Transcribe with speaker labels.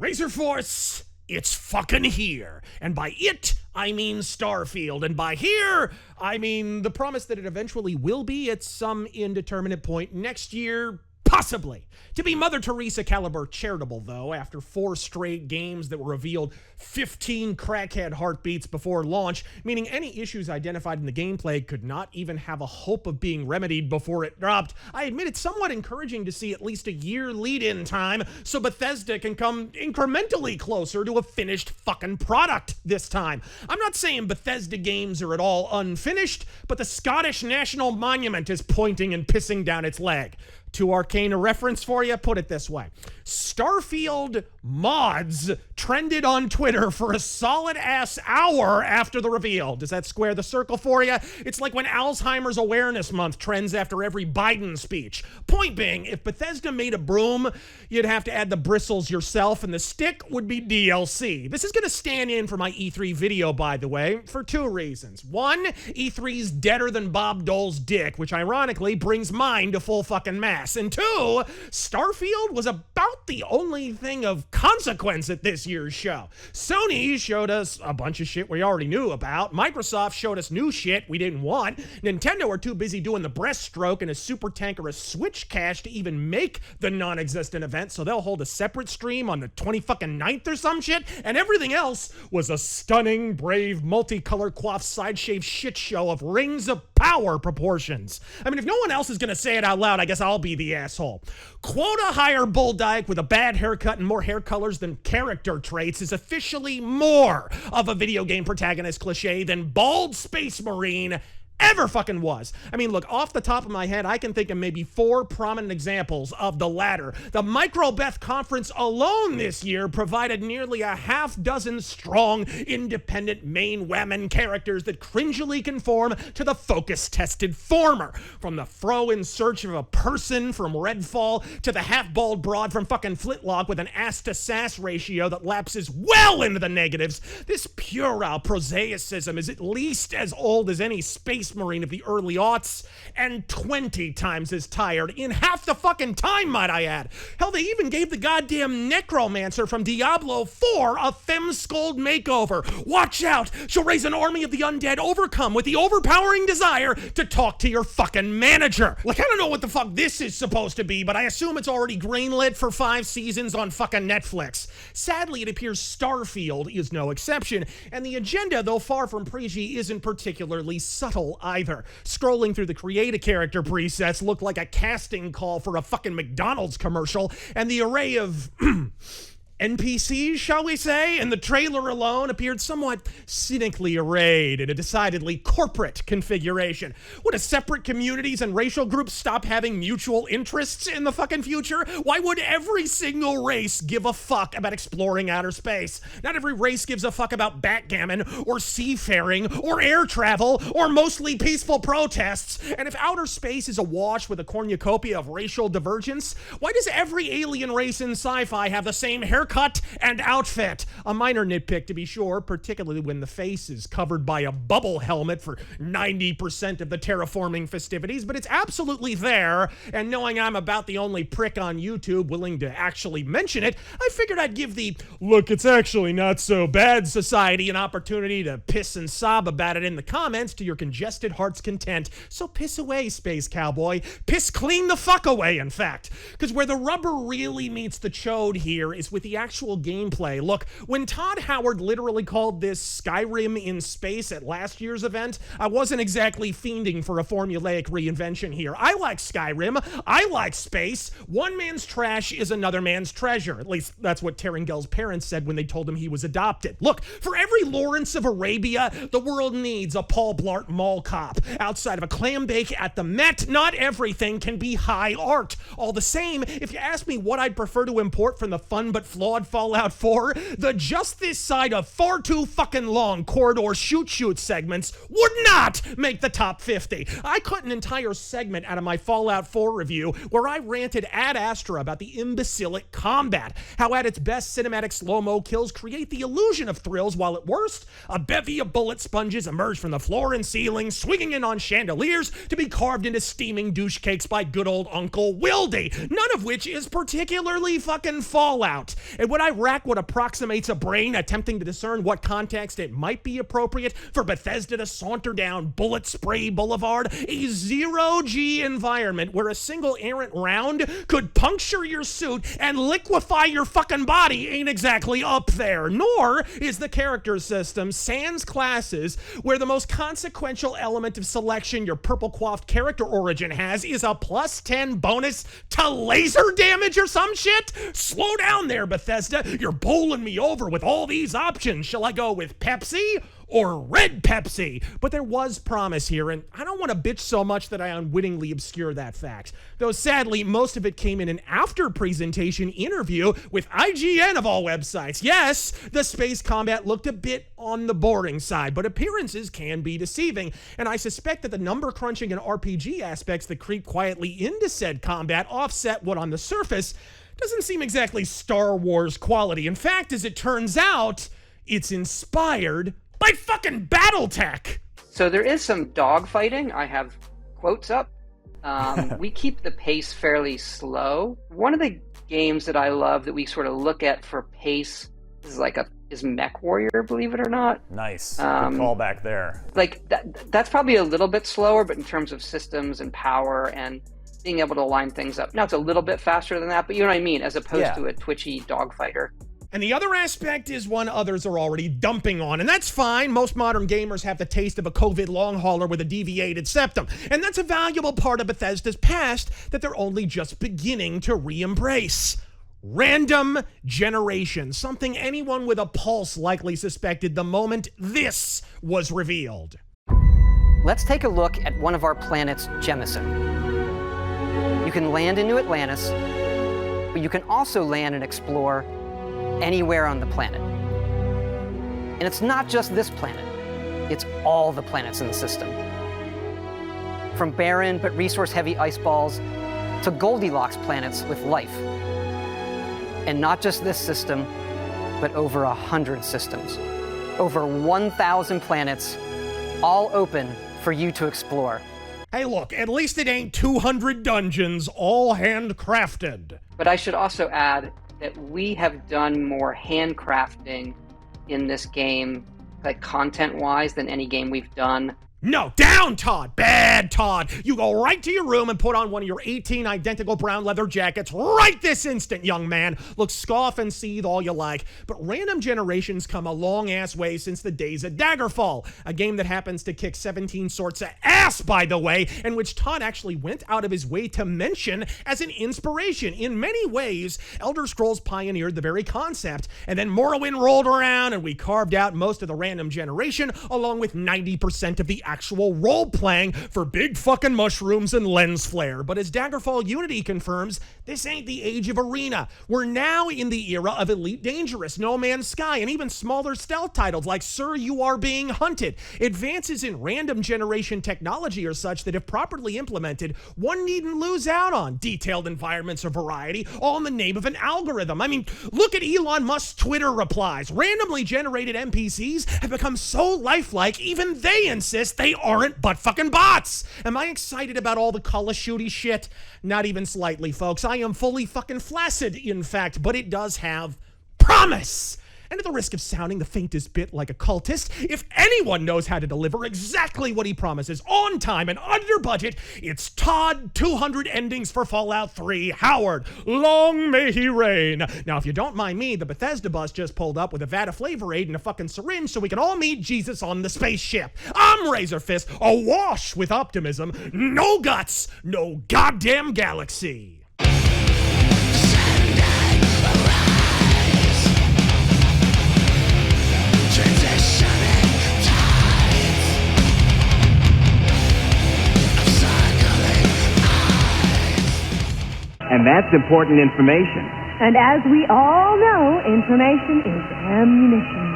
Speaker 1: Razor Force, it's fucking here. And by it, I mean Starfield. And by here, I mean the promise that it eventually will be at some indeterminate point next year, possibly. To be Mother Teresa caliber charitable, though, after 4 straight games that were revealed 15 crackhead heartbeats before launch, meaning any issues identified in the gameplay could not even have a hope of being remedied before it dropped, I admit it's somewhat encouraging to see at least a year lead-in time so Bethesda can come incrementally closer to a finished fucking product this time. I'm not saying Bethesda games are at all unfinished, but the Scottish National Monument is pointing and pissing down its leg. Too arcane a reference for you? Put it this way. Starfield mods trended on Twitter for a solid-ass hour after the reveal. Does that square the circle for you? It's like when Alzheimer's Awareness Month trends after every Biden speech. Point being, if Bethesda made a broom, you'd have to add the bristles yourself, and the stick would be DLC. This is going to stand in for my E3 video, by the way, for 2 reasons. 1, E3's deader than Bob Dole's dick, which ironically brings mine to full fucking mass. And 2, Starfield was about the only thing of consequence at this year's show. Sony showed us a bunch of shit we already knew about. Microsoft showed us new shit we didn't want. Nintendo are too busy doing the breaststroke and a super tankerous Switch cache to even make the non-existent event, so they'll hold a separate stream on the 29th or some shit, and everything else was a stunning, brave, multicolor coiffed side-shave shit show of rings of power proportions. I mean, if no one else is gonna say it out loud, I guess I'll be the asshole. Quota hire Bull Dyke with a bad haircut and more hair colors than character traits is officially more of a video game protagonist cliche than Bald Space Marine ever fucking was. I mean, look, off the top of my head, I can think of maybe 4 prominent examples of the latter. The Microbeth conference alone this year provided nearly a half-dozen strong, independent main women characters that cringily conform to the focus-tested former. From the fro in search of a person from Redfall to the half-bald broad from fucking Flintlock with an ass-to-sass ratio that lapses well into the negatives, this puerile prosaicism is at least as old as any space Marine of the early aughts, and 20 times as tired in half the fucking time, might I add. Hell, they even gave the goddamn necromancer from Diablo 4 a femme-skulled makeover. Watch out! She'll raise an army of the undead overcome with the overpowering desire to talk to your fucking manager. Like, I don't know what the fuck this is supposed to be, but I assume it's already greenlit for 5 seasons on fucking Netflix. Sadly, it appears Starfield is no exception, and the agenda, though far from preachy, isn't particularly subtle either. Scrolling through the create a character presets looked like a casting call for a fucking McDonald's commercial, and the array of NPCs, shall we say, and the trailer alone appeared somewhat cynically arrayed in a decidedly corporate configuration. Would separate communities and racial groups stop having mutual interests in the fucking future? Why would every single race give a fuck about exploring outer space? Not every race gives a fuck about backgammon, or seafaring, or air travel, or mostly peaceful protests. And if outer space is awash with a cornucopia of racial divergence, why does every alien race in sci-fi have the same haircut and outfit? A minor nitpick, to be sure, particularly when the face is covered by a bubble helmet for 90% of the terraforming festivities, but it's absolutely there, and knowing I'm about the only prick on YouTube willing to actually mention it, I figured I'd give the "look, it's actually not so bad" society an opportunity to piss and sob about it in the comments to your congested heart's content. So piss away, Space Cowboy. Piss clean the fuck away, in fact. Because where the rubber really meets the chode here is with the actual gameplay. Look, when Todd Howard literally called this Skyrim in space at last year's event, I wasn't exactly fiending for a formulaic reinvention here. I like Skyrim. I like space. One man's trash is another man's treasure. At least that's what Terengil's parents said when they told him he was adopted. Look, for every Lawrence of Arabia, the world needs a Paul Blart Mall cop. Outside of a clam bake at the Met, not everything can be high art. All the same, if you ask me what I'd prefer to import from the fun but flawed Fallout 4, the just this side of far too fucking long corridor shoot segments would not make the top 50. I cut an entire segment out of my Fallout 4 review where I ranted ad astra about the imbecilic combat, how at its best cinematic slow-mo kills create the illusion of thrills, while at worst, a bevy of bullet sponges emerge from the floor and ceiling, swinging in on chandeliers to be carved into steaming douche cakes by good old Uncle Wildy, none of which is particularly fucking Fallout. And would I rack what approximates a brain attempting to discern what context it might be appropriate for Bethesda to saunter down Bullet Spray Boulevard, a zero-G environment where a single errant round could puncture your suit and liquefy your fucking body ain't exactly up there. Nor is the character system, sans classes, where the most consequential element of selection your purple-coiffed character origin has is a plus 10 bonus to laser damage or some shit? Slow down there, Bethesda. You're bowling me over with all these options. Shall I go with Pepsi or Red Pepsi? But there was promise here, and I don't want to bitch so much that I unwittingly obscure that fact. Though sadly, most of it came in an after-presentation interview with IGN of all websites. Yes, the space combat looked a bit on the boring side, but appearances can be deceiving, and I suspect that the number crunching and RPG aspects that creep quietly into said combat offset what on the surface doesn't seem exactly Star Wars quality. In fact, as it turns out, it's inspired by fucking BattleTech.
Speaker 2: So there is some dogfighting. I have quotes up. We keep the pace fairly slow. One of the games that I love that we sort of look at for pace is Mech Warrior, believe it or not.
Speaker 3: Nice. Good callback there.
Speaker 2: Like that's probably a little bit slower, but in terms of systems and power and being able to line things up. Now it's a little bit faster than that, but you know what I mean, as opposed to a twitchy dogfighter.
Speaker 1: And the other aspect is one others are already dumping on, and that's fine. Most modern gamers have the taste of a COVID long hauler with a deviated septum, and that's a valuable part of Bethesda's past that they're only just beginning to re-embrace. Random generation, something anyone with a pulse likely suspected the moment this was revealed.
Speaker 4: Let's take a look at one of our planets, Jemison. You can land into Atlantis, but you can also land and explore anywhere on the planet. And it's not just this planet, it's all the planets in the system. From barren but resource-heavy ice balls to Goldilocks planets with life. And not just this system, but over 100 systems. Over 1,000 planets, all open for you to explore.
Speaker 1: Hey look, at least it ain't 200 dungeons, all handcrafted.
Speaker 2: But I should also add that we have done more handcrafting in this game, like content-wise, than any game we've done.
Speaker 1: No, down, Todd. Bad, Todd. You go right to your room and put on one of your 18 identical brown leather jackets right this instant, young man. Look, scoff and seethe all you like, but random generations come a long-ass way since the days of Daggerfall, a game that happens to kick 17 sorts of ass, by the way, and which Todd actually went out of his way to mention as an inspiration. In many ways, Elder Scrolls pioneered the very concept, and then Morrowind rolled around and we carved out most of the random generation, along with 90% of the actual role-playing for big fucking mushrooms and lens flare. But as Daggerfall Unity confirms, this ain't the age of Arena. We're now in the era of Elite Dangerous, No Man's Sky, and even smaller stealth titles like Sir, You Are Being Hunted. Advances in random generation technology are such that if properly implemented, one needn't lose out on detailed environments or variety, all in the name of an algorithm. I mean, look at Elon Musk's Twitter replies. Randomly generated NPCs have become so lifelike, even they insist they aren't but fucking bots. Am I excited about all the Call of Duty shit? Not even slightly, folks. I am fully fucking flaccid, in fact, but it does have promise. And at the risk of sounding the faintest bit like a cultist, if anyone knows how to deliver exactly what he promises on time and under budget, it's Todd. 200 endings for Fallout 3, Howard. Long may he reign. Now, if you don't mind me, the Bethesda bus just pulled up with a vat of Flavor Aid and a fucking syringe so we can all meet Jesus on the spaceship. I'm Razor Fist, awash with optimism. No guts, no goddamn galaxy.
Speaker 5: And that's important information.
Speaker 6: And as we all know, information is ammunition.